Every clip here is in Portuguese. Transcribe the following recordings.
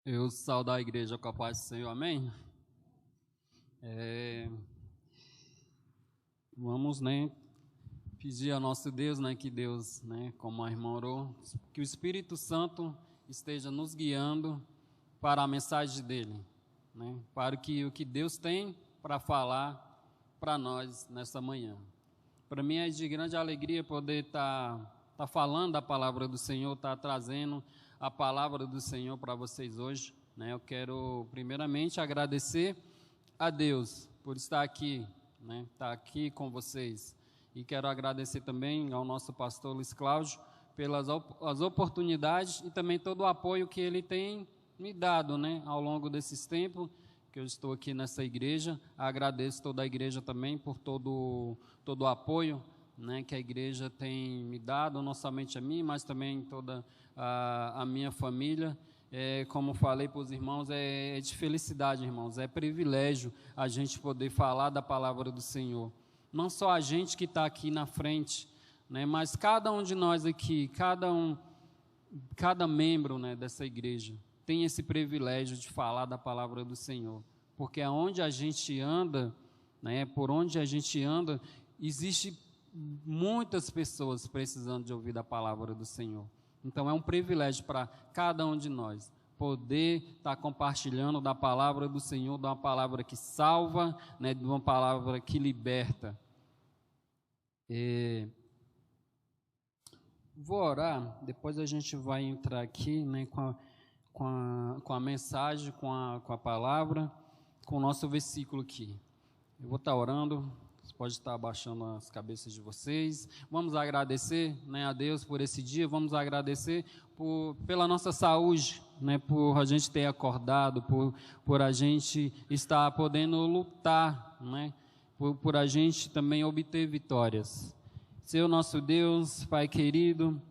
Eu saudar a igreja com a paz do Senhor, amém? Vamos, pedir ao nosso Deus, que Deus, como a irmã orou, que o Espírito Santo esteja nos guiando para a mensagem dele, para o que Deus tem para falar para nós nessa manhã. Para mim é de grande alegria poder estar falando da palavra do Senhor, estar trazendo a palavra do Senhor para vocês hoje. Eu quero primeiramente agradecer a Deus por estar aqui, estar aqui com vocês. E quero agradecer também ao nosso pastor Luiz Cláudio pelas as oportunidades e também todo o apoio que ele tem me dado, ao longo desses tempos que eu estou aqui nessa igreja. Agradeço toda a igreja também por todo o apoio, que a igreja tem me dado, não somente a mim, mas também toda a minha família. Como falei para os irmãos, é de felicidade, irmãos, é privilégio a gente poder falar da palavra do Senhor. Não só a gente que está aqui na frente, mas cada um de nós aqui, cada membro, dessa igreja, tem esse privilégio de falar da palavra do Senhor, porque aonde a gente anda, por onde a gente anda, existe muitas pessoas precisando de ouvir da palavra do Senhor. Então é um privilégio para cada um de nós poder estar compartilhando da palavra do Senhor, de uma palavra que salva, de uma palavra que liberta. Vou orar, depois a gente vai entrar aqui, com a mensagem, com a palavra, com o nosso versículo aqui. Eu vou estar orando. Pode estar abaixando as cabeças de vocês. Vamos agradecer, a Deus por esse dia. Vamos agradecer pela nossa saúde, por a gente ter acordado, por a gente estar podendo lutar, por a gente também obter vitórias. Senhor nosso Deus, Pai querido,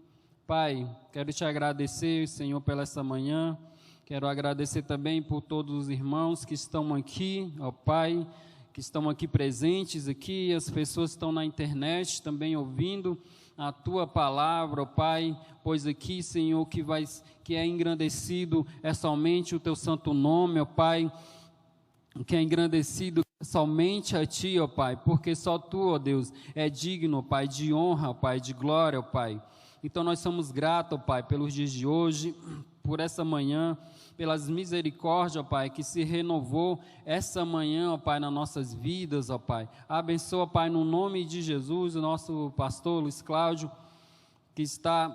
Pai, quero te agradecer, Senhor, pela essa manhã. Quero agradecer também por todos os irmãos que estão aqui, ó Pai, que estão aqui presentes aqui, as pessoas que estão na internet também ouvindo a Tua palavra, ó Pai, pois aqui, Senhor, que é engrandecido é somente o Teu santo nome, ó Pai, que é engrandecido somente a Ti, ó Pai, porque só Tu, ó Deus, é digno, ó Pai, de honra, ó Pai, de glória, ó Pai. Então nós somos gratos, ó Pai, pelos dias de hoje, por essa manhã, pelas misericórdias, ó Pai, que se renovou essa manhã, ó Pai, nas nossas vidas, ó Pai. Abençoa, Pai, no nome de Jesus, o nosso pastor Luiz Cláudio, que está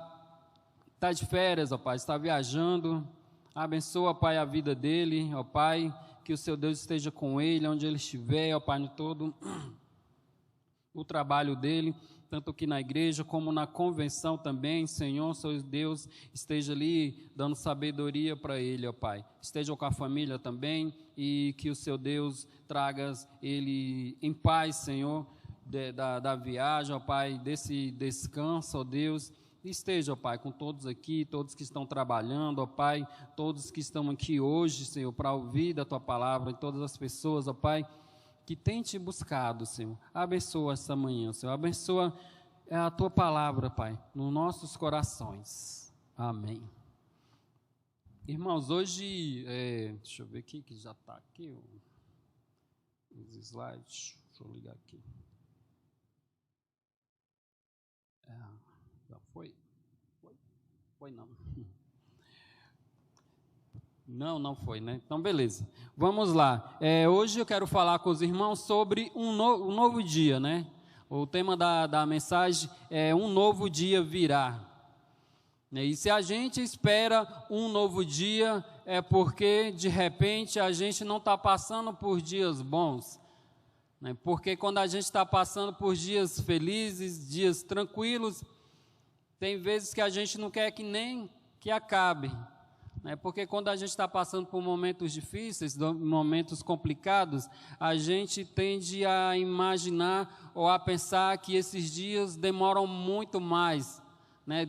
de férias, ó Pai, está viajando. Abençoa, Pai, a vida dele, ó Pai, que o seu Deus esteja com ele, onde ele estiver, ó Pai, no todo o trabalho dele, tanto aqui na igreja como na convenção também. Senhor, seu Deus, esteja ali dando sabedoria para ele, ó Pai. Esteja com a família também e que o seu Deus traga ele em paz, Senhor, da viagem, ó Pai, desse descanso, ó Deus. Esteja, ó Pai, com todos aqui, todos que estão trabalhando, ó Pai, todos que estão aqui hoje, Senhor, para ouvir da Tua palavra, e todas as pessoas, ó Pai, que tem te buscado, Senhor. Abençoa essa manhã, Senhor. Abençoa a Tua palavra, Pai, nos nossos corações. Amém. Irmãos, hoje, deixa eu ver aqui, que já está aqui os slides. Deixa eu ligar aqui. Já foi? Foi não. Não foi, Então, beleza. Vamos lá. Hoje eu quero falar com os irmãos sobre um novo dia, O tema da mensagem é um novo dia virá. E se a gente espera um novo dia, é porque, de repente, a gente não está passando por dias bons. Porque quando a gente está passando por dias felizes, dias tranquilos, tem vezes que a gente não quer que nem que acabe. Porque quando a gente está passando por momentos difíceis, momentos complicados, a gente tende a imaginar ou a pensar que esses dias demoram muito mais,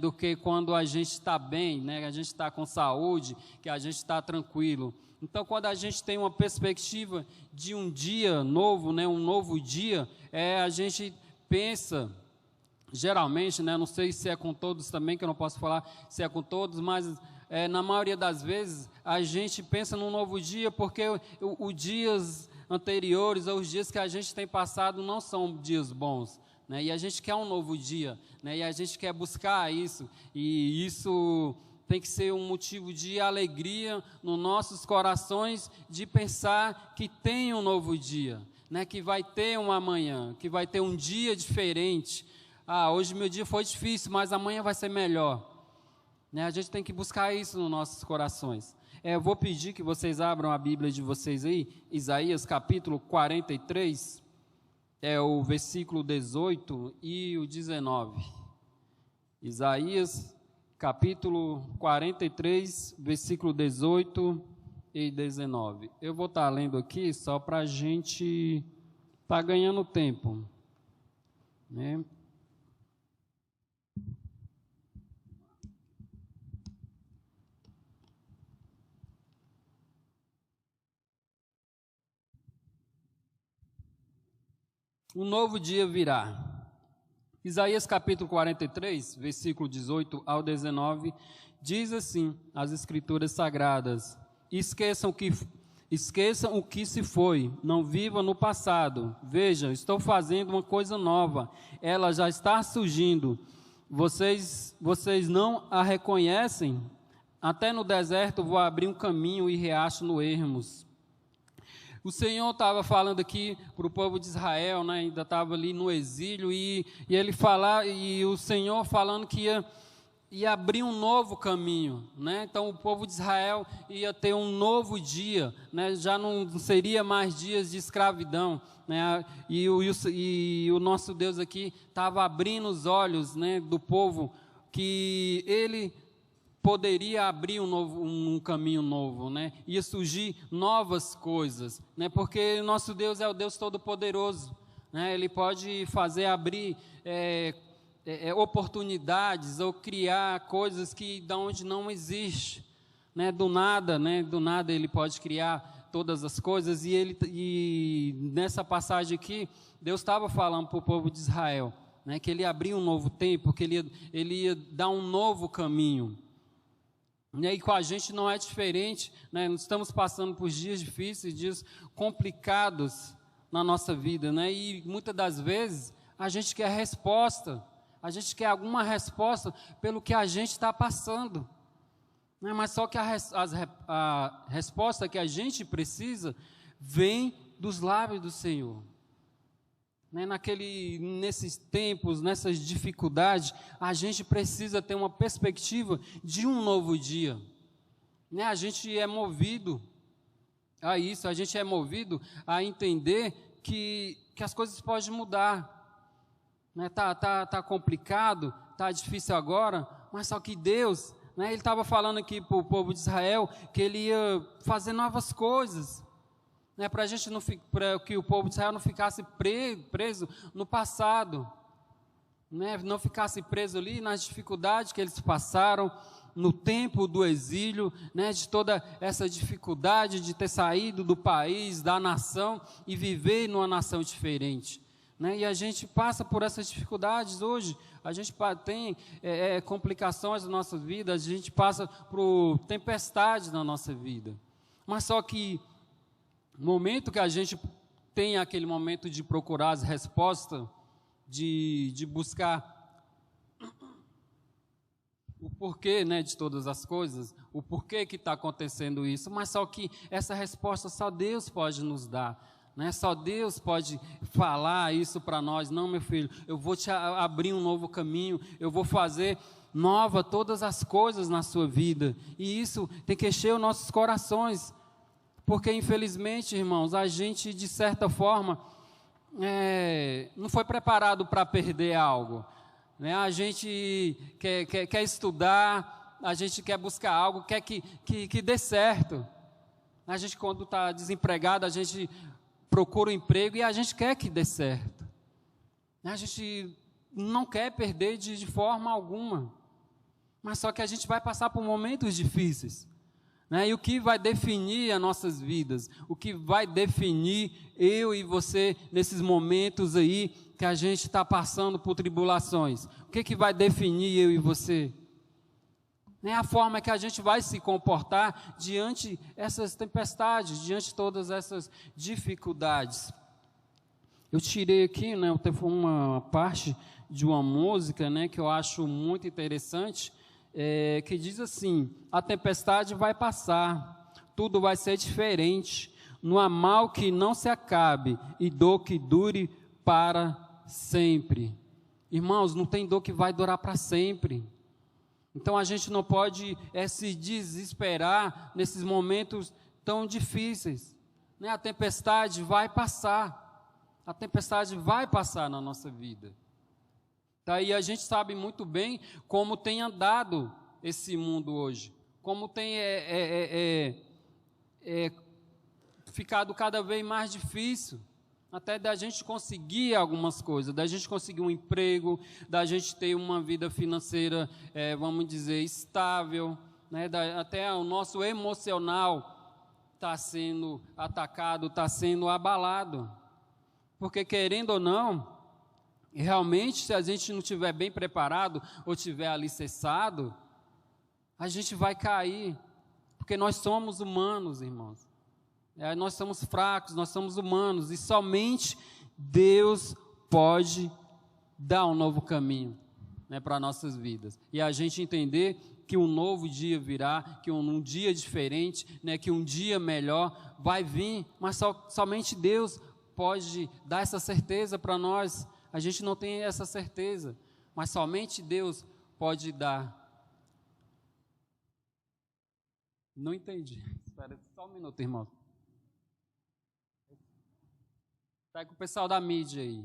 do que quando a gente está bem, que a gente está com saúde, que a gente está tranquilo. Então, quando a gente tem uma perspectiva de um dia novo, um novo dia, a gente pensa geralmente, né, não sei se é com todos também, que eu não posso falar se é com todos, mas na maioria das vezes a gente pensa num novo dia porque os dias anteriores ou os dias que a gente tem passado não são dias bons, né, e a gente quer um novo dia, né, e a gente quer buscar isso, e isso tem que ser um motivo de alegria nos nossos corações, de pensar que tem um novo dia, né, que vai ter um amanhã, que vai ter um dia diferente. Hoje meu dia foi difícil, mas amanhã vai ser melhor. Né, a gente tem que buscar isso nos nossos corações. Eu vou pedir que vocês abram a Bíblia de vocês aí, Isaías capítulo 43, o versículo 18 e o 19. Isaías capítulo 43, versículo 18 e 19. Eu vou estar lendo aqui só para a gente estar ganhando tempo, né? Um novo dia virá. Isaías capítulo 43, versículo 18 ao 19, diz assim, as escrituras sagradas: esqueçam o que se foi, não vivam no passado. Veja, estou fazendo uma coisa nova, ela já está surgindo. Vocês não a reconhecem? Até no deserto vou abrir um caminho e riacho no ermos. O Senhor estava falando aqui para o povo de Israel, né, ainda estava ali no exílio, e o Senhor falando que ia abrir um novo caminho, né? Então o povo de Israel ia ter um novo dia, né? Já não seria mais dias de escravidão, né? E o nosso Deus aqui estava abrindo os olhos, né, do povo, que Ele poderia abrir um caminho novo, né? Ia surgir novas coisas, né? Porque nosso Deus é o Deus Todo-Poderoso, né? Ele pode abrir oportunidades ou criar coisas que da onde não existe, né? Do nada, né? Do nada Ele pode criar todas as coisas, e nessa passagem aqui Deus estava falando para o povo de Israel, né? Que Ele ia abrir um novo tempo, que Ele ia dar um novo caminho. E aí com a gente não é diferente, né? Nós estamos passando por dias difíceis, dias complicados na nossa vida, né? E muitas das vezes a gente quer resposta, a gente quer alguma resposta pelo que a gente está passando, né? Mas só que a resposta que a gente precisa vem dos lábios do Senhor. Nesses tempos, nessas dificuldades, a gente precisa ter uma perspectiva de um novo dia, né? A gente é movido a isso, a gente é movido a entender que as coisas podem mudar, né? Tá complicado, tá difícil agora, mas só que Deus, né, Ele estava falando aqui para o povo de Israel que Ele ia fazer novas coisas, né, para que o povo de Israel não ficasse preso no passado, né, não ficasse preso ali nas dificuldades que eles passaram no tempo do exílio, né, de toda essa dificuldade de ter saído do país, da nação e viver numa nação diferente, né? E a gente passa por essas dificuldades hoje, a gente tem complicações na nossa vida, a gente passa por tempestades na nossa vida, mas só que no momento que a gente tem aquele momento de procurar as respostas, de buscar o porquê, né, de todas as coisas, o porquê que está acontecendo isso, mas só que essa resposta só Deus pode nos dar, né? Só Deus pode falar isso para nós. Não, meu filho, eu vou te abrir um novo caminho, eu vou fazer nova todas as coisas na sua vida, e isso tem que encher os nossos corações. Porque, infelizmente, irmãos, a gente, de certa forma, não foi preparado para perder algo, né? A gente quer estudar, a gente quer buscar algo, quer que dê certo. A gente, quando está desempregado, a gente procura um emprego e a gente quer que dê certo. A gente não quer perder de forma alguma, mas só que a gente vai passar por momentos difíceis, né? E o que vai definir as nossas vidas, o que vai definir eu e você nesses momentos aí que a gente está passando por tribulações, o que vai definir eu e você? É a forma que a gente vai se comportar diante essas tempestades, diante de todas essas dificuldades. Eu tirei aqui, né, uma parte de uma música, né, que eu acho muito interessante, que diz assim: a tempestade vai passar, tudo vai ser diferente, não há mal que não se acabe e dor que dure para sempre. Irmãos, não tem dor que vai durar para sempre. Então a gente não pode se desesperar nesses momentos tão difíceis, né? A tempestade vai passar, a tempestade vai passar na nossa vida. Daí a gente sabe muito bem como tem andado esse mundo hoje, como tem ficado cada vez mais difícil, até da gente conseguir algumas coisas, da gente conseguir um emprego, da gente ter uma vida financeira, vamos dizer, estável, né? Até o nosso emocional está sendo atacado, está sendo abalado, porque querendo ou não, realmente se a gente não estiver bem preparado ou estiver alicerçado, a gente vai cair, porque nós somos humanos, irmãos. Nós somos fracos, nós somos humanos, e somente Deus pode dar um novo caminho, né, para nossas vidas. E a gente entender que um novo dia virá, que um dia diferente, né, que um dia melhor vai vir, mas somente Deus pode dar essa certeza para nós. A gente não tem essa certeza, mas somente Deus pode dar. Não entendi. Espera só um minuto, irmão. Está com o pessoal da mídia aí.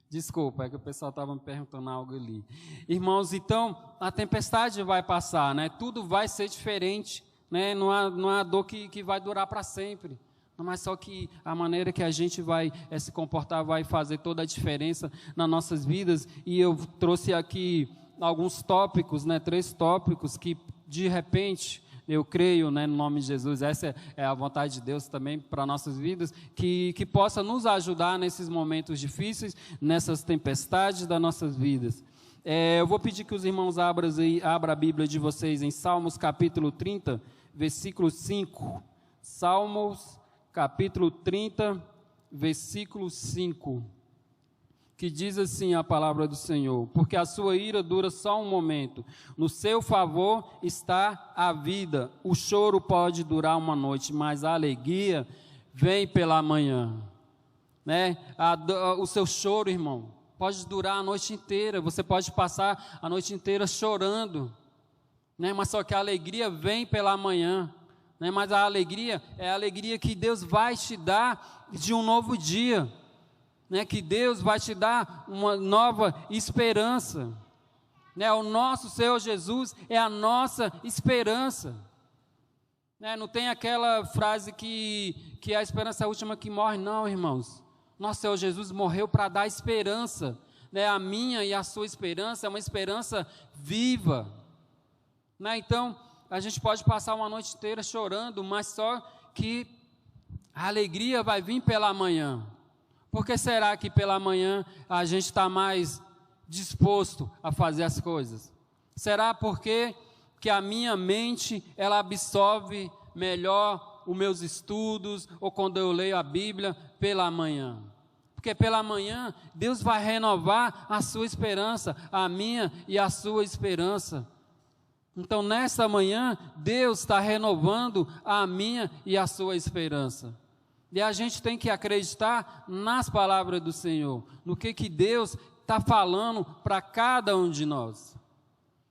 Desculpa, é que o pessoal estava me perguntando algo ali. Irmãos, então, a tempestade vai passar, né? Tudo vai ser diferente, né? Não há dor que vai durar para sempre. Mas só que a maneira que a gente vai se comportar vai fazer toda a diferença nas nossas vidas. E eu trouxe aqui alguns tópicos, né? 3 tópicos que, de repente, eu creio, né, no nome de Jesus, essa é a vontade de Deus também para nossas vidas, que possa nos ajudar nesses momentos difíceis, nessas tempestades das nossas vidas. Eu vou pedir que os irmãos abram a Bíblia de vocês em Salmos capítulo 30, versículo 5. Salmos capítulo 30, versículo 5. Que diz assim a palavra do Senhor: porque a sua ira dura só um momento, no seu favor está a vida, o choro pode durar uma noite, mas a alegria vem pela manhã, né? O seu choro, irmão, pode durar a noite inteira, você pode passar a noite inteira chorando, né? Mas só que a alegria vem pela manhã, né? Mas a alegria é a alegria que Deus vai te dar de um novo dia, né, que Deus vai te dar uma nova esperança, né? O nosso Senhor Jesus é a nossa esperança, né? Não tem aquela frase que a esperança é a última que morre, não, irmãos. Nosso Senhor Jesus morreu para dar esperança, né? A minha e a sua esperança é uma esperança viva, né? Então a gente pode passar uma noite inteira chorando, mas só que a alegria vai vir pela manhã. Por que será que pela manhã a gente está mais disposto a fazer as coisas? Será porque que a minha mente, ela absorve melhor os meus estudos, ou quando eu leio a Bíblia, pela manhã? Porque pela manhã, Deus vai renovar a sua esperança, a minha e a sua esperança. Então, nessa manhã, Deus está renovando a minha e a sua esperança. E a gente tem que acreditar nas palavras do Senhor, no que Deus está falando para cada um de nós.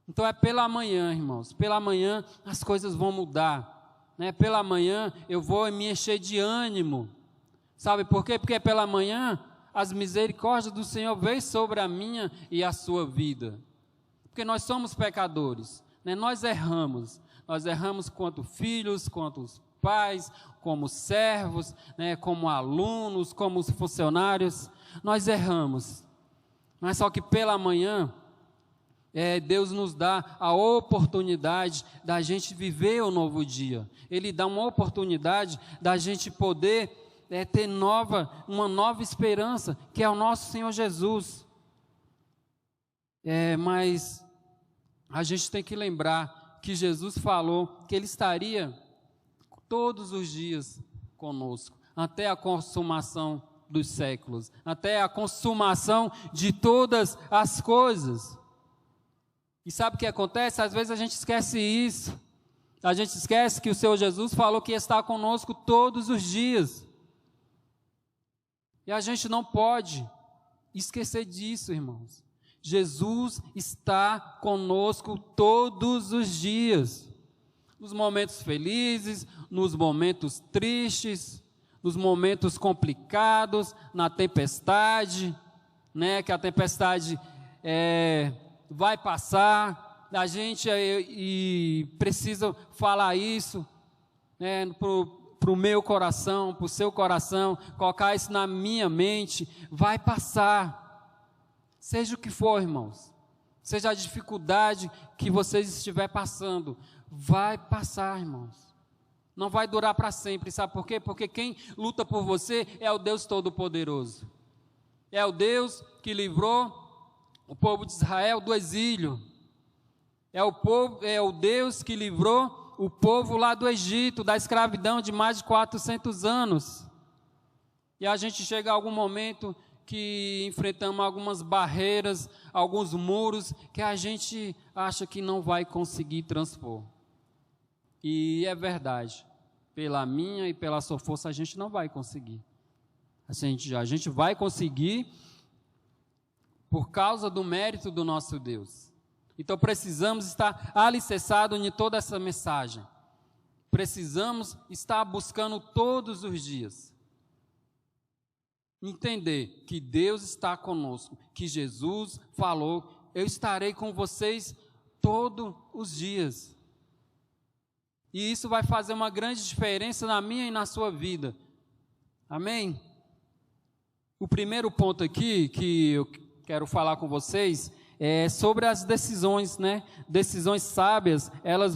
Então é pela manhã, irmãos, pela manhã as coisas vão mudar, né? Pela manhã eu vou me encher de ânimo. Sabe por quê? Porque pela manhã as misericórdias do Senhor vêm sobre a minha e a sua vida. Porque nós somos pecadores, né? Nós erramos quanto filhos, quanto pais, como servos, né, como alunos, como funcionários, nós erramos, mas só que pela manhã, Deus nos dá a oportunidade da gente viver o novo dia, Ele dá uma oportunidade da gente poder ter uma nova esperança, que é o nosso Senhor Jesus. Mas a gente tem que lembrar que Jesus falou que Ele estaria todos os dias conosco, até a consumação dos séculos, até a consumação de todas as coisas. E sabe o que acontece? Às vezes a gente esquece isso. A gente esquece que o Senhor Jesus falou que está conosco todos os dias. E a gente não pode esquecer disso, irmãos. Jesus está conosco todos os dias. Nos momentos felizes, nos momentos tristes, nos momentos complicados, na tempestade, né? Que a tempestade vai passar. A gente precisa falar isso, né, para o meu coração, para o seu coração, colocar isso na minha mente. Vai passar, seja o que for, irmãos, seja a dificuldade que vocês estiver passando, vai passar, irmãos. Não vai durar para sempre, sabe por quê? Porque quem luta por você é o Deus Todo-Poderoso, é o Deus que livrou o povo de Israel do exílio, é o Deus que livrou o povo lá do Egito, da escravidão de mais de 400 anos. E a gente chega a algum momento que enfrentamos algumas barreiras, alguns muros, que a gente acha que não vai conseguir transpor. E é verdade, pela minha e pela sua força a gente não vai conseguir. A gente vai conseguir por causa do mérito do nosso Deus. Então precisamos estar alicerçados em toda essa mensagem. Precisamos estar buscando todos os dias. Entender que Deus está conosco, que Jesus falou, eu estarei com vocês todos os dias. E isso vai fazer uma grande diferença na minha e na sua vida. Amém? O primeiro ponto aqui que eu quero falar com vocês é sobre as decisões, né? Decisões sábias, elas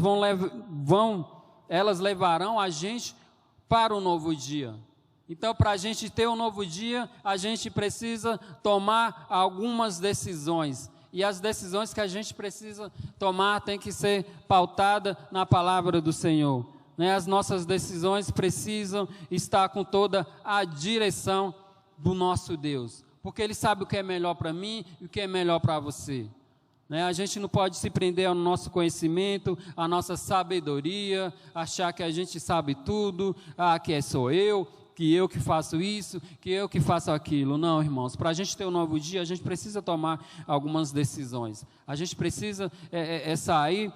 levarão a gente para um novo dia. Então, para a gente ter um novo dia, a gente precisa tomar algumas decisões. E as decisões que a gente precisa tomar tem que ser pautada na palavra do Senhor, né? As nossas decisões precisam estar com toda a direção do nosso Deus, porque Ele sabe o que é melhor para mim e o que é melhor para você, né? A gente não pode se prender ao nosso conhecimento, à nossa sabedoria, achar que a gente sabe tudo, que sou eu, que eu que faço isso, que eu que faço aquilo. Não, irmãos, para a gente ter um novo dia, a gente precisa tomar algumas decisões. A gente precisa sair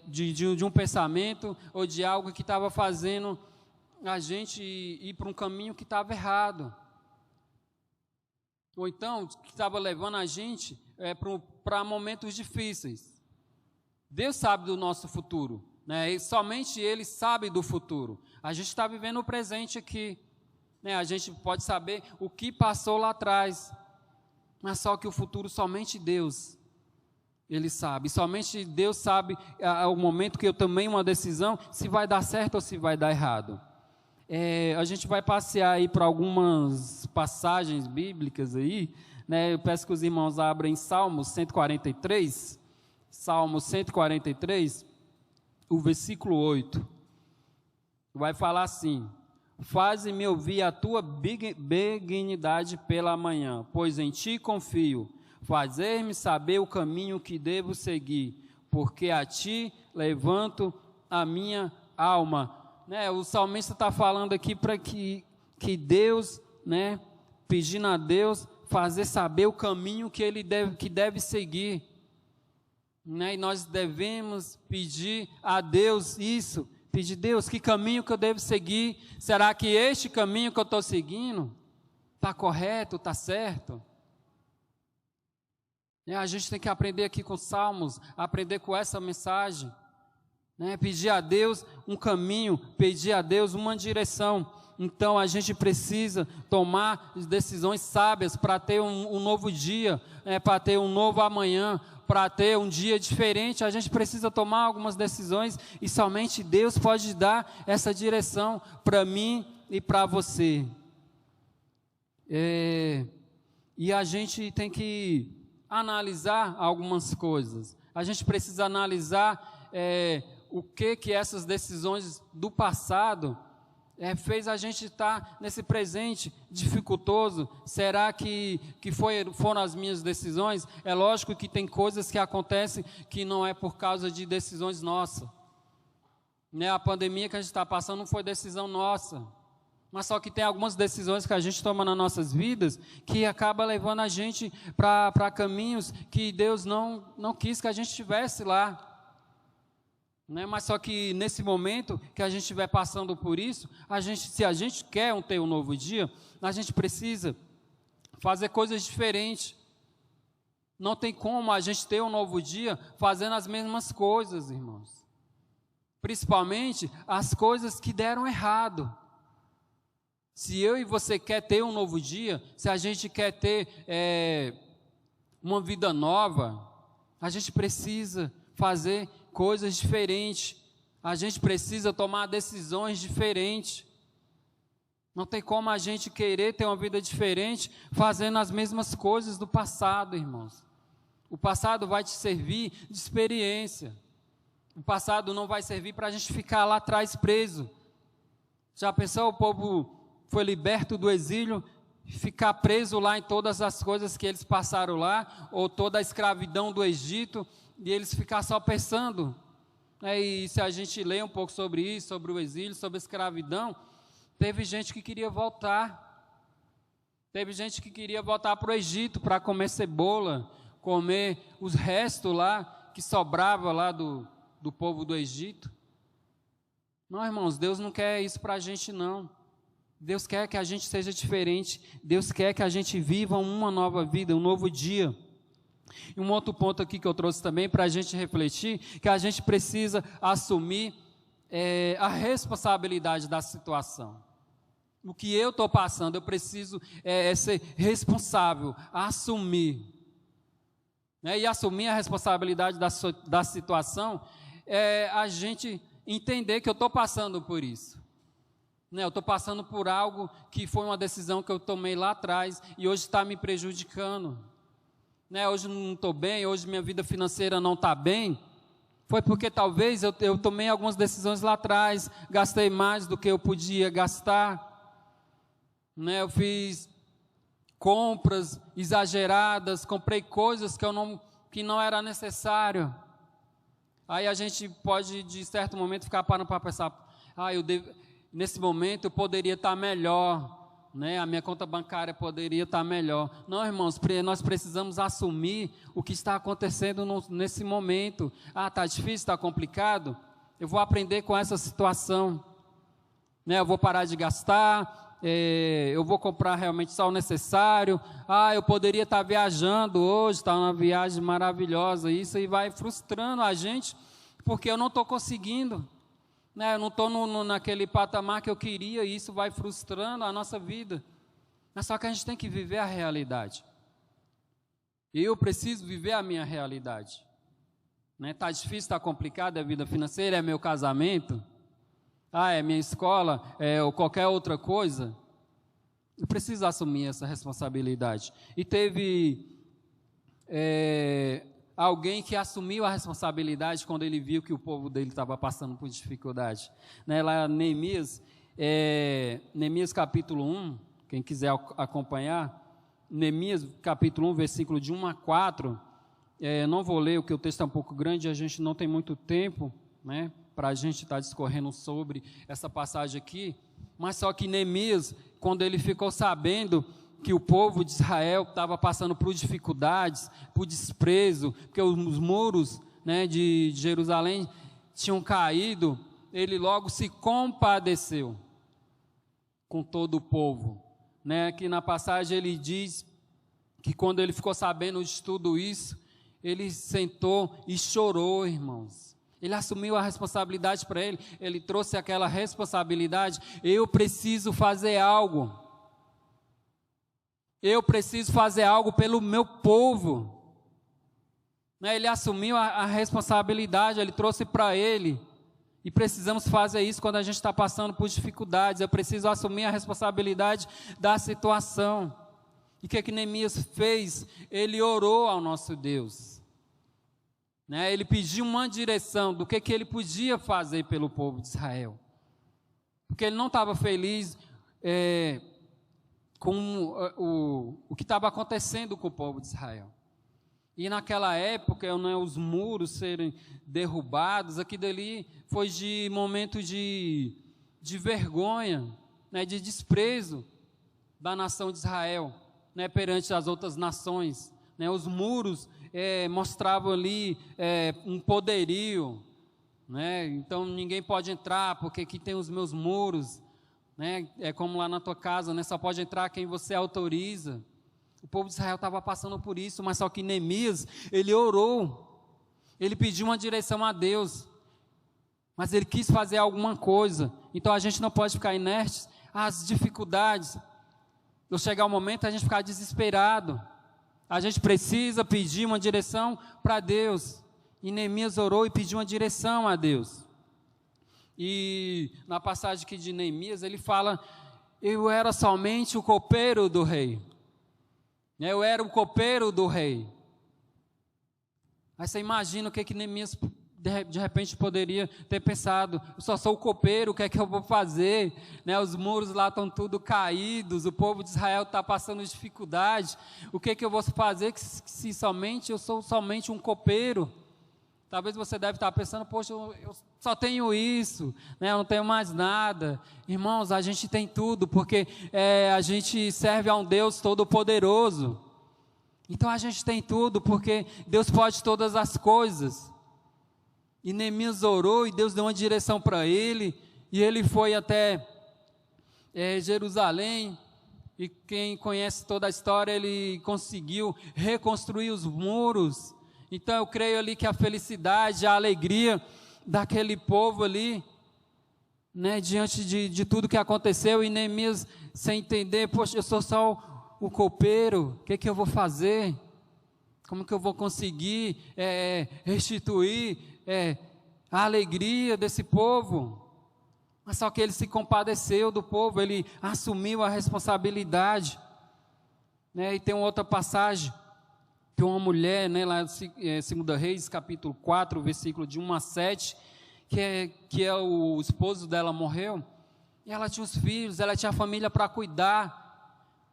de um pensamento ou de algo que estava fazendo a gente ir para um caminho que estava errado. Ou então, que estava levando a gente para momentos difíceis. Deus sabe do nosso futuro, né? E somente Ele sabe do futuro. A gente está vivendo o presente aqui, né? A gente pode saber o que passou lá atrás, mas só que o futuro somente Deus, Ele sabe. Somente Deus sabe o momento que eu tomei uma decisão, se vai dar certo ou se vai dar errado. A gente vai passear aí por algumas passagens bíblicas aí, né? Eu peço que os irmãos abrem Salmo 143, Salmo 143, o versículo 8. Vai falar assim: faze-me ouvir a tua benignidade pela manhã, pois em ti confio. Fazer-me saber o caminho que devo seguir, porque a ti levanto a minha alma. Né, o salmista está falando aqui para que Deus, né, pedindo a Deus fazer saber o caminho que ele deve seguir, né, e nós devemos pedir a Deus isso, pedir: Deus, que caminho que eu devo seguir? Será que este caminho que eu estou seguindo está correto, está certo? A gente tem que aprender aqui com os Salmos, aprender com essa mensagem, né? Pedir a Deus um caminho, pedir a Deus uma direção. Então a gente precisa tomar decisões sábias para ter um novo dia, para ter um novo amanhã, para ter um dia diferente. A gente precisa tomar algumas decisões e somente Deus pode dar essa direção para mim e para você. E a gente tem que analisar algumas coisas. A gente precisa analisar o que essas decisões do passado fez a gente estar nesse presente dificultoso. Será que foram as minhas decisões? É lógico que tem coisas que acontecem que não é por causa de decisões nossas. Né? A pandemia que a gente está passando não foi decisão nossa. Mas só que tem algumas decisões que a gente toma nas nossas vidas que acaba levando a gente para caminhos que Deus não quis que a gente estivesse lá. Né? Mas só que nesse momento que a gente estiver passando por isso, se a gente quer ter um novo dia, a gente precisa fazer coisas diferentes. Não tem como a gente ter um novo dia fazendo as mesmas coisas, irmãos. Principalmente as coisas que deram errado. Se eu e você quer ter um novo dia, se a gente quer ter uma vida nova, a gente precisa fazer coisas diferentes. A gente precisa tomar decisões diferentes. Não tem como a gente querer ter uma vida diferente fazendo as mesmas coisas do passado, irmãos. O passado vai te servir de experiência. O passado não vai servir para a gente ficar lá atrás preso. Já pensou, o povo foi liberto do exílio, ficar preso lá em todas as coisas que eles passaram lá, ou toda a escravidão do Egito, e eles ficar só pensando. E se a gente lê um pouco sobre isso, sobre o exílio, sobre a escravidão, teve gente que queria voltar. Teve gente que queria voltar para o Egito para comer cebola, comer os restos lá, que sobrava lá do povo do Egito. Não, irmãos, Deus não quer isso para a gente, não. Deus quer que a gente seja diferente. Deus quer que a gente viva uma nova vida, um novo dia. E um outro ponto aqui que eu trouxe também para a gente refletir, que a gente precisa assumir a responsabilidade da situação. O que eu estou passando, eu preciso ser responsável, assumir. E assumir a responsabilidade da situação é a gente entender que eu estou passando por isso. Eu estou passando por algo que foi uma decisão que eu tomei lá atrás e hoje está me prejudicando. Hoje não estou bem, hoje minha vida financeira não está bem. Foi porque talvez eu tomei algumas decisões lá atrás, gastei mais do que eu podia gastar. Eu fiz compras exageradas, comprei coisas que não era necessário. Aí a gente pode, de certo momento, ficar parando para pensar, nesse momento eu poderia estar melhor, a minha conta bancária poderia estar melhor. Não, irmãos, nós precisamos assumir o que está acontecendo nesse momento. Está difícil, está complicado? Eu vou aprender com essa situação. Eu vou parar de gastar, eu vou comprar realmente só o necessário. Eu poderia estar viajando hoje, estar numa viagem maravilhosa. Isso aí vai frustrando a gente, porque eu não estou conseguindo. Eu não estou naquele patamar que eu queria, e isso vai frustrando a nossa vida. Mas só que a gente tem que viver a realidade. Eu preciso viver a minha realidade. Está difícil, está complicado, é a vida financeira, é meu casamento, é minha escola, ou qualquer outra coisa. Eu preciso assumir essa responsabilidade. E teve alguém que assumiu a responsabilidade quando ele viu que o povo dele estava passando por dificuldade. Lá Neemias capítulo 1, quem quiser acompanhar, Neemias capítulo 1, versículo de 1 a 4, não vou ler, porque o texto é um pouco grande, a gente não tem muito tempo, para a gente estar discorrendo sobre essa passagem aqui, mas só que Neemias, quando ele ficou sabendo que o povo de Israel estava passando por dificuldades, por desprezo, porque os muros de Jerusalém tinham caído, ele logo se compadeceu com todo o povo. Aqui na passagem ele diz que quando ele ficou sabendo de tudo isso, ele sentou e chorou, irmãos. Ele assumiu a responsabilidade para ele, ele trouxe aquela responsabilidade. Eu preciso fazer algo. Eu preciso fazer algo pelo meu povo. Ele assumiu a responsabilidade, ele trouxe para ele. E precisamos fazer isso quando a gente está passando por dificuldades. Eu preciso assumir a responsabilidade da situação. E o que Neemias fez? Ele orou ao nosso Deus. Né? Ele pediu uma direção do que ele podia fazer pelo povo de Israel. Porque ele não estava feliz com o que estava acontecendo com o povo de Israel. E naquela época, os muros serem derrubados, aquilo dali foi de momento de vergonha, né, de desprezo da nação de Israel, né, perante as outras nações. Né, os muros mostravam ali um poderio, né, então ninguém pode entrar porque aqui tem os meus muros, né, é como lá na tua casa, né, só pode entrar quem você autoriza. O povo de Israel estava passando por isso, mas só que Neemias, ele orou, ele pediu uma direção a Deus, mas ele quis fazer alguma coisa. Então a gente não pode ficar inerte às dificuldades. Quando chegar o momento a gente ficar desesperado, a gente precisa pedir uma direção para Deus. E Neemias orou e pediu uma direção a Deus. E na passagem aqui de Neemias, ele fala: eu era somente o copeiro do rei. Eu era o copeiro do rei. Aí você imagina o que Neemias de repente poderia ter pensado: eu só sou o copeiro, o que é que eu vou fazer? Né, os muros lá estão tudo caídos, o povo de Israel está passando dificuldade, o que é que eu vou fazer se somente eu sou somente um copeiro? Talvez você deve estar pensando: poxa, eu só tenho isso, né, eu não tenho mais nada. Irmãos, a gente tem tudo, porque a gente serve a um Deus todo-poderoso. Então a gente tem tudo, porque Deus pode todas as coisas. E Neemias orou e Deus deu uma direção para ele, e ele foi até Jerusalém, e quem conhece toda a história, ele conseguiu reconstruir os muros. Então eu creio ali que a felicidade, a alegria daquele povo ali, né, diante de tudo que aconteceu, e Neemias sem entender: poxa, eu sou só o copeiro, o que eu vou fazer? Como que eu vou conseguir restituir a alegria desse povo? Mas só que ele se compadeceu do povo, ele assumiu a responsabilidade. Né? E tem uma outra passagem, que uma mulher, né, lá em 2 Reis, capítulo 4, versículo de 1 a 7, que o esposo dela morreu, e ela tinha os filhos, ela tinha a família para cuidar,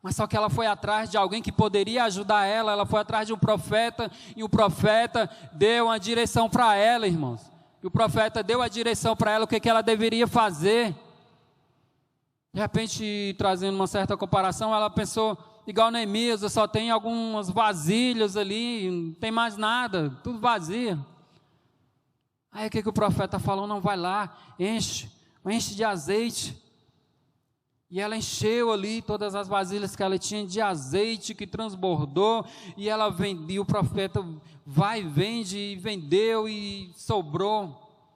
mas só que ela foi atrás de alguém que poderia ajudar ela foi atrás de um profeta, e o profeta deu uma direção para ela, irmãos, e o profeta deu a direção para ela, o que ela deveria fazer. De repente, trazendo uma certa comparação, ela pensou igual Neemias: eu só tenho algumas vasilhas ali, não tem mais nada, tudo vazio. Aí o que o profeta falou? Não, vai lá, enche de azeite. E ela encheu ali todas as vasilhas que ela tinha de azeite, que transbordou, e ela vendeu. O profeta vai, vende, e vendeu e sobrou.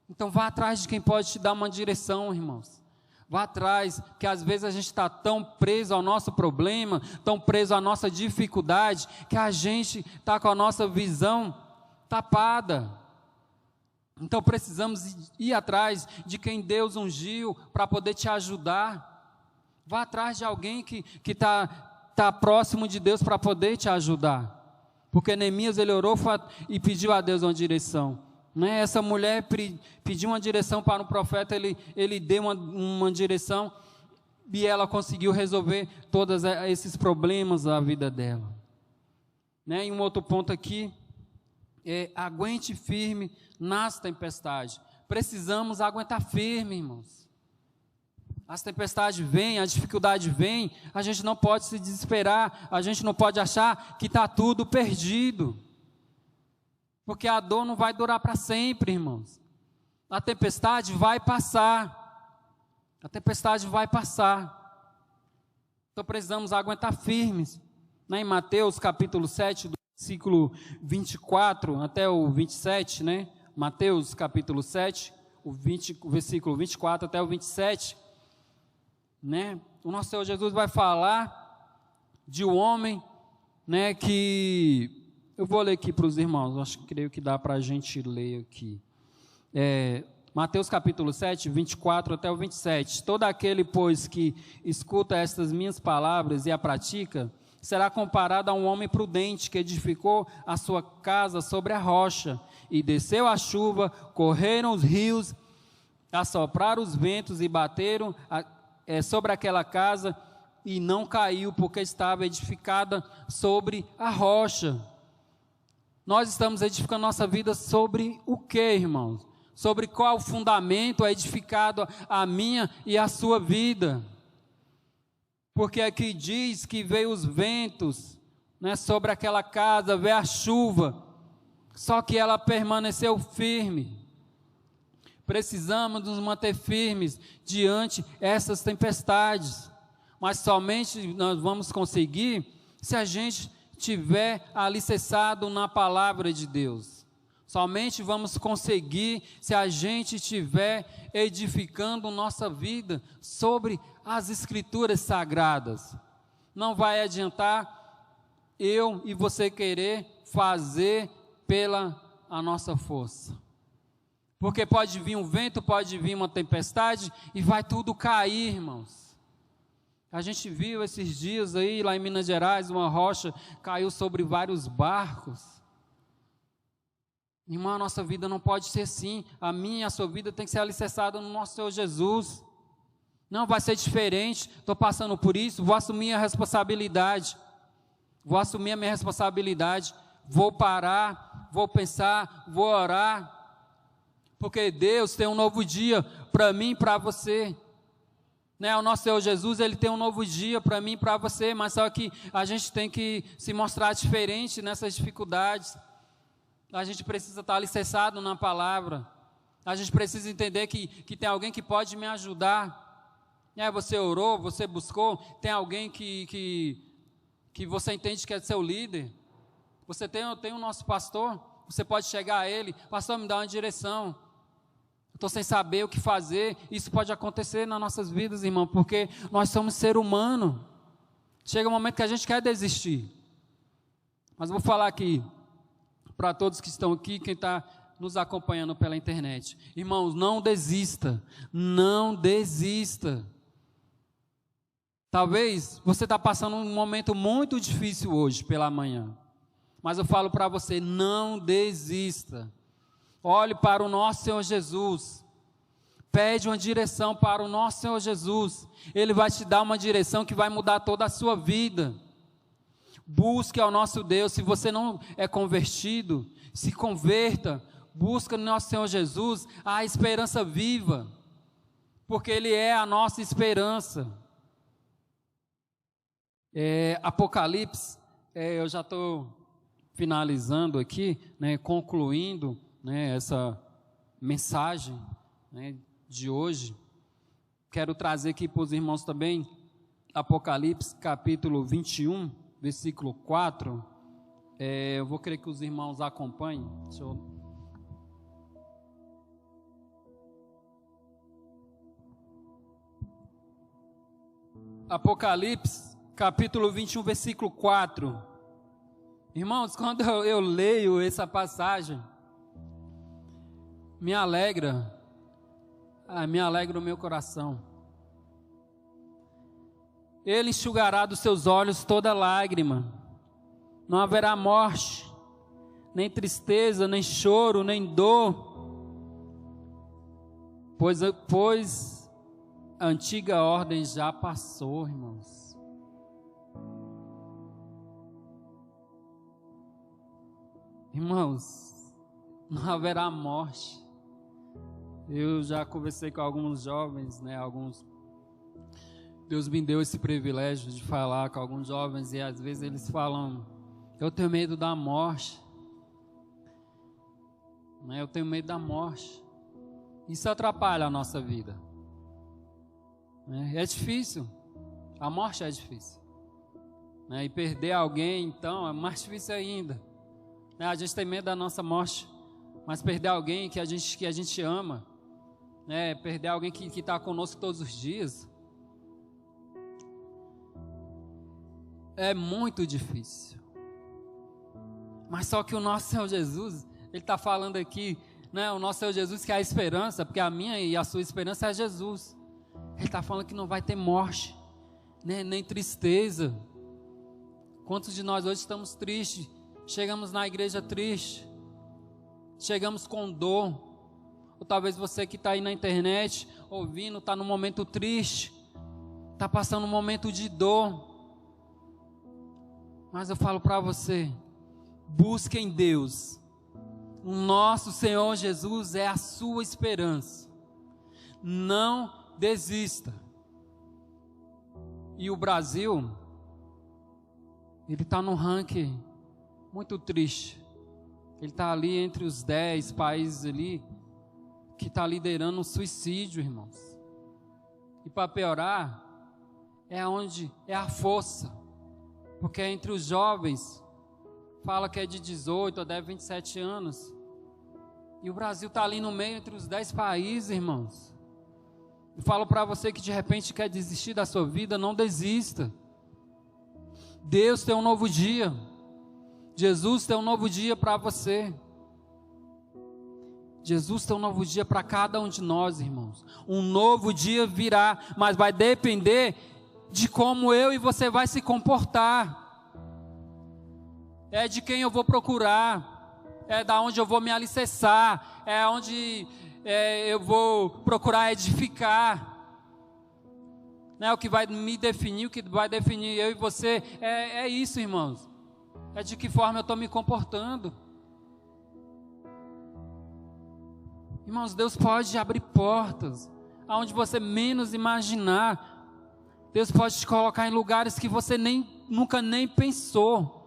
Então vá atrás de quem pode te dar uma direção, irmãos. Vá atrás, que às vezes a gente está tão preso ao nosso problema, tão preso à nossa dificuldade, que a gente está com a nossa visão tapada. Então precisamos ir atrás de quem Deus ungiu para poder te ajudar. Vá atrás de alguém que está próximo de Deus para poder te ajudar. Porque Neemias, ele orou e pediu a Deus uma direção. Né? Essa mulher pediu uma direção para um profeta, ele deu uma direção, e ela conseguiu resolver todos esses problemas da vida dela. Né? E um outro ponto aqui, aguente firme nas tempestades. Precisamos aguentar firme, irmãos. As tempestades vêm, a dificuldade vem, a gente não pode se desesperar, a gente não pode achar que está tudo perdido. Porque a dor não vai durar para sempre, irmãos. A tempestade vai passar. A tempestade vai passar. Então precisamos aguentar firmes. Né? Em Mateus capítulo 7, do versículo 24 até o 27, né? Mateus capítulo 7, o versículo 24 até o 27, né? O nosso Senhor Jesus vai falar de um homem, né, que... Eu vou ler aqui para os irmãos, creio que dá para a gente ler aqui. Mateus capítulo 7, 24 até o 27. Todo aquele, pois, que escuta estas minhas palavras e a pratica, será comparado a um homem prudente que edificou a sua casa sobre a rocha, e desceu a chuva, correram os rios, assopraram os ventos e bateram sobre aquela casa, e não caiu, porque estava edificada sobre a rocha. Nós estamos edificando nossa vida sobre o quê, irmãos? Sobre qual fundamento é edificado a minha e a sua vida? Porque aqui diz que veio os ventos, né, sobre aquela casa, veio a chuva, só que ela permaneceu firme. Precisamos nos manter firmes diante dessas tempestades, mas somente nós vamos conseguir se a gente tiver alicerçado na palavra de Deus. Somente vamos conseguir se a gente estiver edificando nossa vida sobre as Escrituras sagradas. Não vai adiantar eu e você querer fazer pela a nossa força. Porque pode vir um vento, pode vir uma tempestade e vai tudo cair, irmãos. A gente viu esses dias aí, lá em Minas Gerais, uma rocha caiu sobre vários barcos. Irmão, a nossa vida não pode ser assim. A minha e a sua vida tem que ser alicerçada no nosso Senhor Jesus. Não vai ser diferente. Estou passando por isso, vou assumir a responsabilidade. Vou assumir a minha responsabilidade. Vou parar, vou pensar, vou orar. Porque Deus tem um novo dia para mim e para você. Né, o nosso Senhor Jesus, Ele tem um novo dia para mim e para você, mas só que a gente tem que se mostrar diferente nessas dificuldades. A gente precisa estar alicerçado na palavra. A gente precisa entender que tem alguém que pode me ajudar. Você orou, você buscou, tem alguém que você entende que é seu líder. Você tem o nosso pastor, você pode chegar a ele, pastor, me dá uma direção. Estou sem saber o que fazer. Isso pode acontecer nas nossas vidas, irmão, porque nós somos ser humano. Chega um momento que a gente quer desistir. Mas eu vou falar aqui, para todos que estão aqui, quem está nos acompanhando pela internet. Irmãos, não desista. Não desista. Talvez você está passando um momento muito difícil hoje, pela manhã. Mas eu falo para você, não desista. Olhe para o nosso Senhor Jesus, pede uma direção para o nosso Senhor Jesus, Ele vai te dar uma direção que vai mudar toda a sua vida. Busque ao nosso Deus. Se você não é convertido, se converta, busca no nosso Senhor Jesus a esperança viva, porque Ele é a nossa esperança. Apocalipse, eu já estou finalizando aqui, né, concluindo, né, essa mensagem, né, de hoje. Quero trazer aqui para os irmãos também Apocalipse capítulo 21, versículo 4. Eu vou querer que os irmãos acompanhem. Apocalipse capítulo 21, versículo 4. Irmãos, quando eu leio essa passagem, me alegra o meu coração. Ele enxugará dos seus olhos toda lágrima. Não haverá morte, nem tristeza, nem choro, nem dor, pois a antiga ordem já passou, irmãos. Irmãos, não haverá morte. Eu já conversei com alguns jovens, né, Deus me deu esse privilégio de falar com alguns jovens, e às vezes eles falam, eu tenho medo da morte, né, eu tenho medo da morte. Isso atrapalha a nossa vida, né? É difícil, a morte é difícil, né? E perder alguém, então, é mais difícil ainda, né? A gente tem medo da nossa morte, mas perder alguém que a gente ama, né? Perder alguém que está conosco todos os dias, é muito difícil. Mas só que o nosso Senhor Jesus, Ele está falando aqui, né? O nosso Senhor Jesus, que é a esperança, porque a minha e a sua esperança é Jesus. Ele está falando que não vai ter morte, né? Nem tristeza. Quantos de nós hoje estamos tristes? Chegamos na igreja triste, chegamos com dor. Ou talvez você que está aí na internet ouvindo, está num momento triste, está passando um momento de dor. Mas eu falo para você, busque em Deus. O nosso Senhor Jesus é a sua esperança. Não desista. E o Brasil, ele está num ranking muito triste. Ele está ali entre os 10 países ali que está liderando o suicídio, irmãos. E para piorar, é onde é a força. Porque entre os jovens, fala que é de 18 até 27 anos. E o Brasil está ali no meio entre os 10 países, irmãos. Eu falo para você que de repente quer desistir da sua vida, não desista. Deus tem um novo dia. Jesus tem um novo dia para você. Jesus tem um novo dia para cada um de nós, irmãos. Um novo dia virá, mas vai depender de como eu e você vai se comportar. É de quem eu vou procurar. É da onde eu vou me alicerçar. É onde eu vou procurar edificar. Né? O que vai me definir, o que vai definir eu e você, é isso, irmãos. É de que forma eu estou me comportando. Irmãos, Deus pode abrir portas aonde você menos imaginar. Deus pode te colocar em lugares que você nunca nem pensou.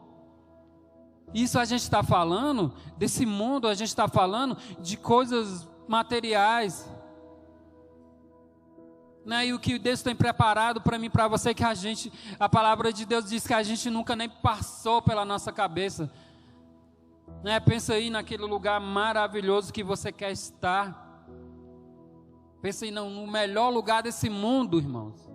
Isso a gente está falando, desse mundo, a gente está falando de coisas materiais. Né? E o que Deus tem preparado para mim e para você, que a palavra de Deus diz que a gente nunca nem passou pela nossa cabeça. Né? Pensa aí naquele lugar maravilhoso que você quer estar. Pensa aí no melhor lugar desse mundo, irmãos.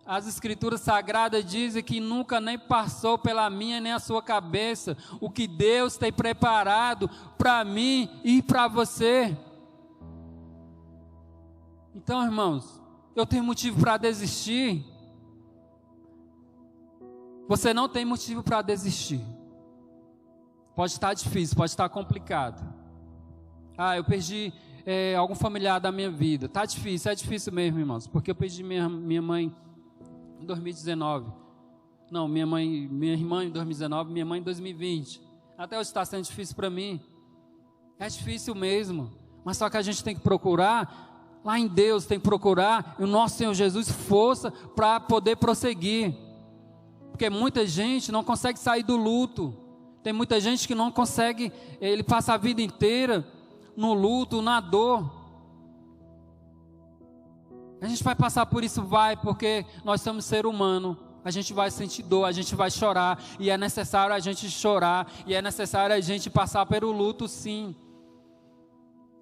As escrituras sagradas dizem que nunca nem passou pela minha nem a sua cabeça o que Deus tem preparado para mim e para você. Então, irmãos, eu tenho motivo para desistir? Você não tem motivo para desistir. Pode estar difícil, pode estar complicado. Eu perdi algum familiar da minha vida. Está difícil, é difícil mesmo, irmãos. Porque eu perdi minha mãe em 2019. Não, minha irmã em 2019, minha mãe em 2020. Até hoje está sendo difícil para mim. É difícil mesmo. Mas só que a gente tem que procurar, lá em Deus, tem que procurar, e o nosso Senhor Jesus, força para poder prosseguir. Porque muita gente não consegue sair do luto. Tem muita gente que não consegue, ele passa a vida inteira no luto, na dor. A gente vai passar por isso, porque nós somos ser humano. A gente vai sentir dor, a gente vai chorar, e é necessário a gente chorar, e é necessário a gente passar pelo luto, sim.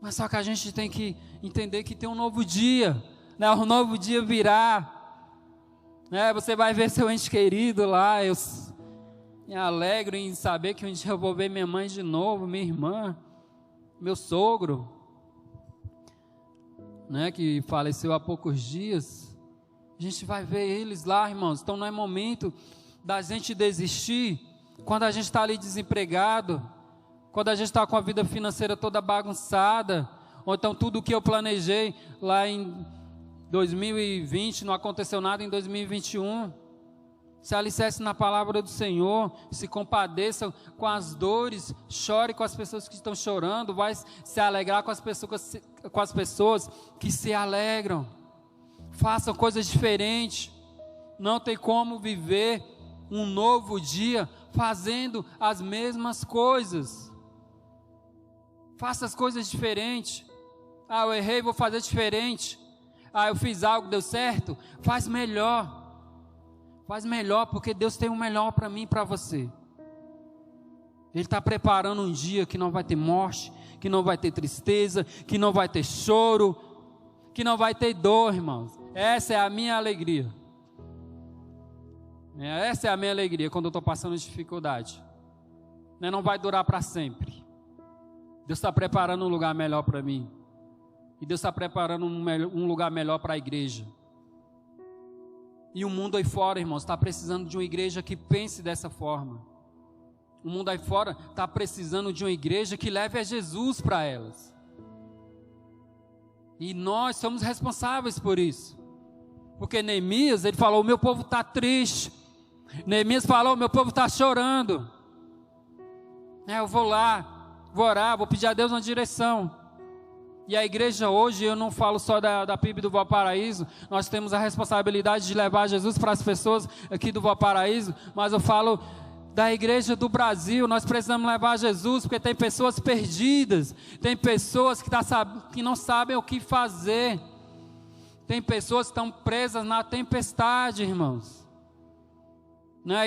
Mas só que a gente tem que entender que tem um novo dia, né? Um novo dia virá, né? Você vai ver seu ente querido lá. Eu me alegro em saber que um dia eu vou ver minha mãe de novo, minha irmã, meu sogro, né, que faleceu há poucos dias. A gente vai ver eles lá, irmãos. Então não é momento da gente desistir quando a gente está ali desempregado, quando a gente está com a vida financeira toda bagunçada, ou então tudo que eu planejei lá em 2020 não aconteceu nada em 2021. Se alicerce na palavra do Senhor, se compadeça com as dores, chore com as pessoas que estão chorando, vai se alegrar com as pessoas que se alegram. Façam coisas diferentes. Não tem como viver um novo dia fazendo as mesmas coisas. Faça as coisas diferentes. Eu errei, vou fazer diferente. Eu fiz algo, deu certo. Faz melhor. Faz melhor, porque Deus tem o melhor para mim e para você. Ele está preparando um dia que não vai ter morte, que não vai ter tristeza, que não vai ter choro, que não vai ter dor, irmãos. Essa é a minha alegria. Essa é a minha alegria quando eu estou passando dificuldade. Não vai durar para sempre. Deus está preparando um lugar melhor para mim. E Deus está preparando um lugar melhor para a igreja. E o mundo aí fora, irmãos, está precisando de uma igreja que pense dessa forma. O mundo aí fora está precisando de uma igreja que leve a Jesus para elas. E nós somos responsáveis por isso. Porque Neemias, ele falou, o meu povo está triste. Neemias falou, o meu povo está chorando. Eu vou lá, vou orar, vou pedir a Deus uma direção. E a igreja hoje, eu não falo só da PIB do Valparaíso, nós temos a responsabilidade de levar Jesus para as pessoas aqui do Valparaíso, mas eu falo da igreja do Brasil. Nós precisamos levar Jesus, porque tem pessoas perdidas, tem pessoas que não sabem o que fazer, tem pessoas que estão presas na tempestade, irmãos.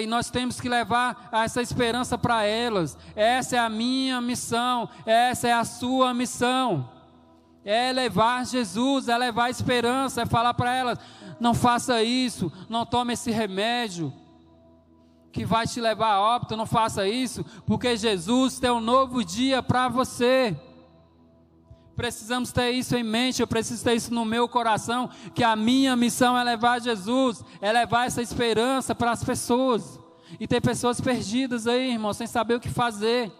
E nós temos que levar essa esperança para elas. Essa é a minha missão, essa é a sua missão. É levar Jesus, é levar esperança, é falar para elas, não faça isso, não tome esse remédio que vai te levar a óbito, não faça isso, porque Jesus tem um novo dia para você. Precisamos ter isso em mente, eu preciso ter isso no meu coração, que a minha missão é levar Jesus, é levar essa esperança para as pessoas. E tem pessoas perdidas aí, irmãos, sem saber o que fazer.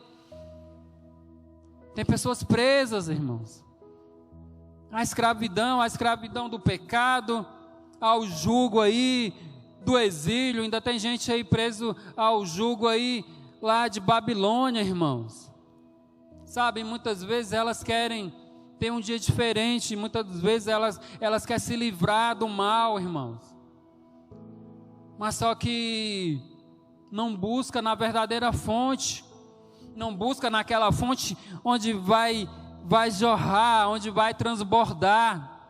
Tem pessoas presas, irmãos. A escravidão do pecado, ao jugo aí do exílio. Ainda tem gente aí preso ao jugo aí lá de Babilônia, irmãos. Sabe, muitas vezes elas querem ter um dia diferente, muitas vezes elas querem se livrar do mal, irmãos. Mas só que não busca na verdadeira fonte, não busca naquela fonte onde vai jorrar, onde vai transbordar.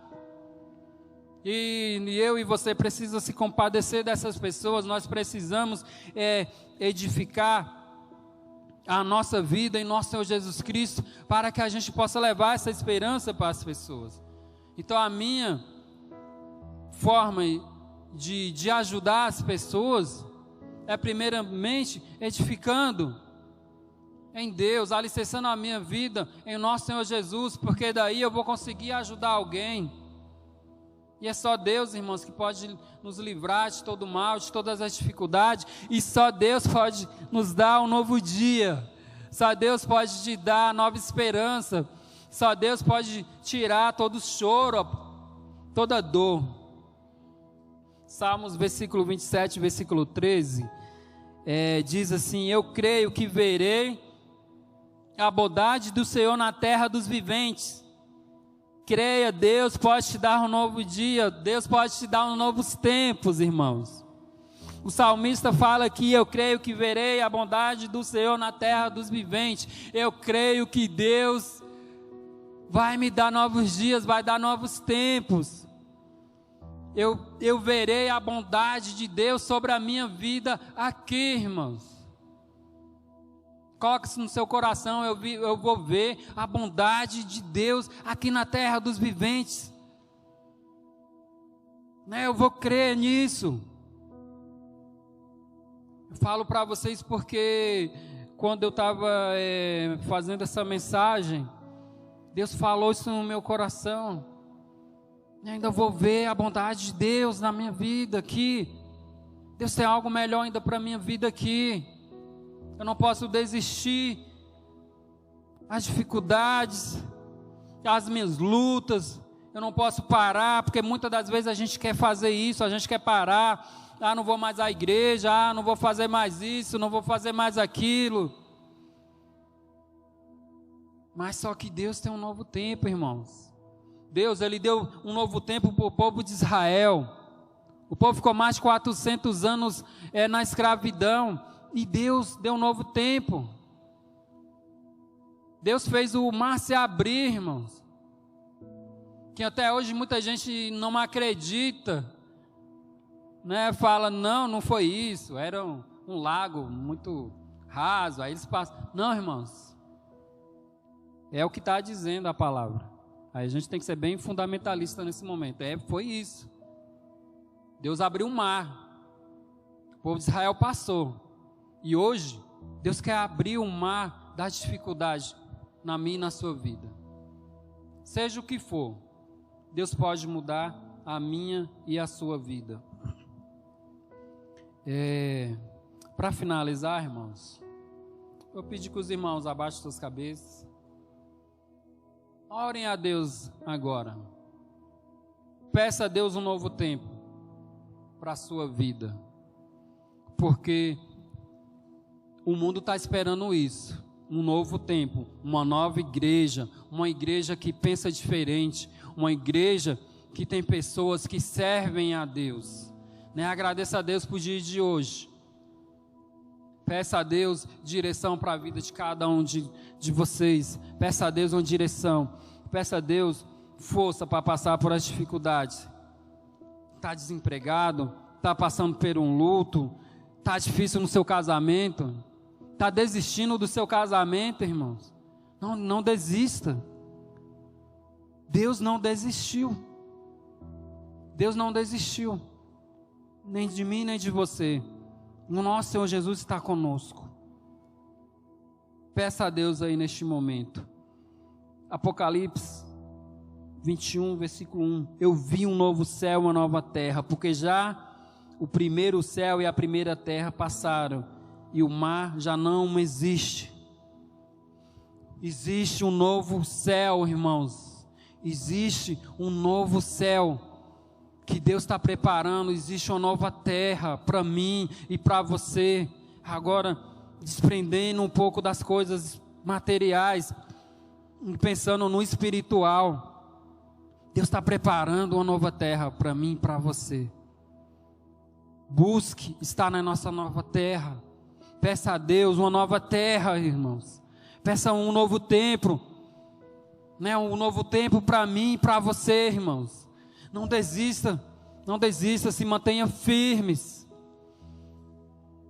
E eu e você precisam se compadecer dessas pessoas. Nós precisamos edificar a nossa vida em nosso Senhor Jesus Cristo, para que a gente possa levar essa esperança para as pessoas. Então a minha forma de ajudar as pessoas é primeiramente edificando em Deus, alicerçando a minha vida em nosso Senhor Jesus, porque daí eu vou conseguir ajudar alguém. E é só Deus, irmãos, que pode nos livrar de todo mal, de todas as dificuldades, e só Deus pode nos dar um novo dia, só Deus pode te dar nova esperança, só Deus pode tirar todo choro, toda dor. Salmos, versículo 27, versículo 13, diz assim: eu creio que verei a bondade do Senhor na terra dos viventes. Creia, Deus pode te dar um novo dia, Deus pode te dar novos tempos, irmãos. O salmista fala aqui: eu creio que verei a bondade do Senhor na terra dos viventes. Eu creio que Deus vai me dar novos dias, vai dar novos tempos. Eu verei a bondade de Deus sobre a minha vida aqui, irmãos. Coloque-se no seu coração: eu vou ver a bondade de Deus aqui na terra dos viventes. Eu vou crer nisso. Eu falo para vocês porque quando eu estava fazendo essa mensagem, Deus falou isso no meu coração. Eu ainda vou ver a bondade de Deus na minha vida aqui. Deus tem algo melhor ainda para a minha vida aqui. Eu não posso desistir. As dificuldades, as minhas lutas, eu não posso parar, porque muitas das vezes a gente quer fazer isso, a gente quer parar. Não vou mais à igreja, não vou fazer mais isso, não vou fazer mais aquilo. Mas só que Deus tem um novo tempo, irmãos. Deus, Ele deu um novo tempo para o povo de Israel. O povo ficou mais de 400 anos na escravidão. E Deus deu um novo tempo. Deus fez o mar se abrir, irmãos. Que até hoje muita gente não acredita. Fala, não foi isso. Era um lago muito raso. Aí eles passam. Não, irmãos. É o que está dizendo a palavra. Aí a gente tem que ser bem fundamentalista nesse momento. Foi isso. Deus abriu o mar. O povo de Israel passou. E hoje, Deus quer abrir o mar das dificuldades. na minha e na sua vida. Seja o que for, Deus pode mudar a minha e a sua vida. Para finalizar, irmãos, eu pedi que os irmãos abaixem suas cabeças. Orem a Deus agora. Peça a Deus um novo tempo para a sua vida. Porque o mundo está esperando isso. Um novo tempo, uma nova igreja, uma igreja que pensa diferente, uma igreja que tem pessoas que servem a Deus. Agradeça a Deus por dia de hoje. Peça a Deus direção para a vida de cada um de vocês. Peça a Deus uma direção. Peça a Deus força para passar por as dificuldades. Está desempregado? Está passando por um luto? Está difícil no seu casamento? Está desistindo do seu casamento, irmãos? Não desista. Deus não desistiu. Deus não desistiu. Nem de mim, nem de você. O nosso Senhor Jesus está conosco. Peça a Deus aí neste momento. Apocalipse 21, versículo 1. Eu vi um novo céu e uma nova terra, porque já o primeiro céu e a primeira terra passaram, e o mar já não existe. Existe um novo céu, irmãos. Existe um novo céu que Deus está preparando. Existe uma nova terra para mim e para você. Agora, desprendendo um pouco das coisas materiais, pensando no espiritual. Deus está preparando uma nova terra para mim e para você. Busque estar na nossa nova terra. Peça a Deus uma nova terra, irmãos. Peça um novo tempo. Um novo tempo para mim e para você, irmãos. Não desista, não desista, se mantenha firmes.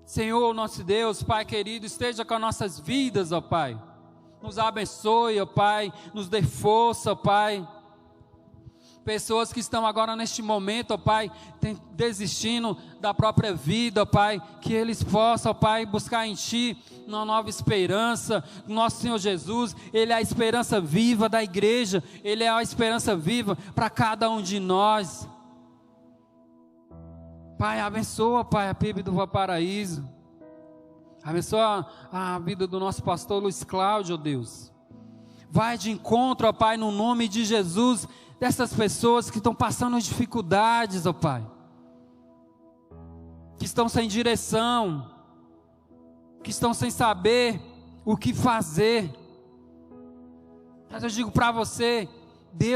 Senhor, nosso Deus, Pai querido, esteja com as nossas vidas, ó Pai. Nos abençoe, ó Pai, nos dê força, ó Pai. Pessoas que estão agora neste momento, ó Pai, desistindo da própria vida, ó Pai, que eles possam, ó Pai, buscar em Ti uma nova esperança. Nosso Senhor Jesus, Ele é a esperança viva da igreja, Ele é a esperança viva para cada um de nós. Pai, abençoa, Pai, a PIB do Valparaíso. Abençoa a vida do nosso pastor Luiz Cláudio, ó Deus. Vai de encontro, ó Pai, no nome de Jesus, dessas pessoas que estão passando dificuldades, ó Pai. Que estão sem direção, que estão sem saber o que fazer. Mas eu digo para você, Deus